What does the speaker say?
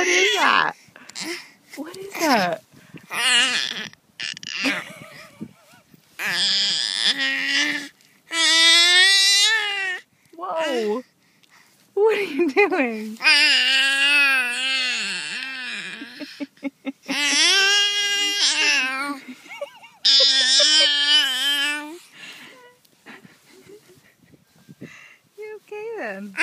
What is that? What is that? Whoa. What are you doing? You okay then?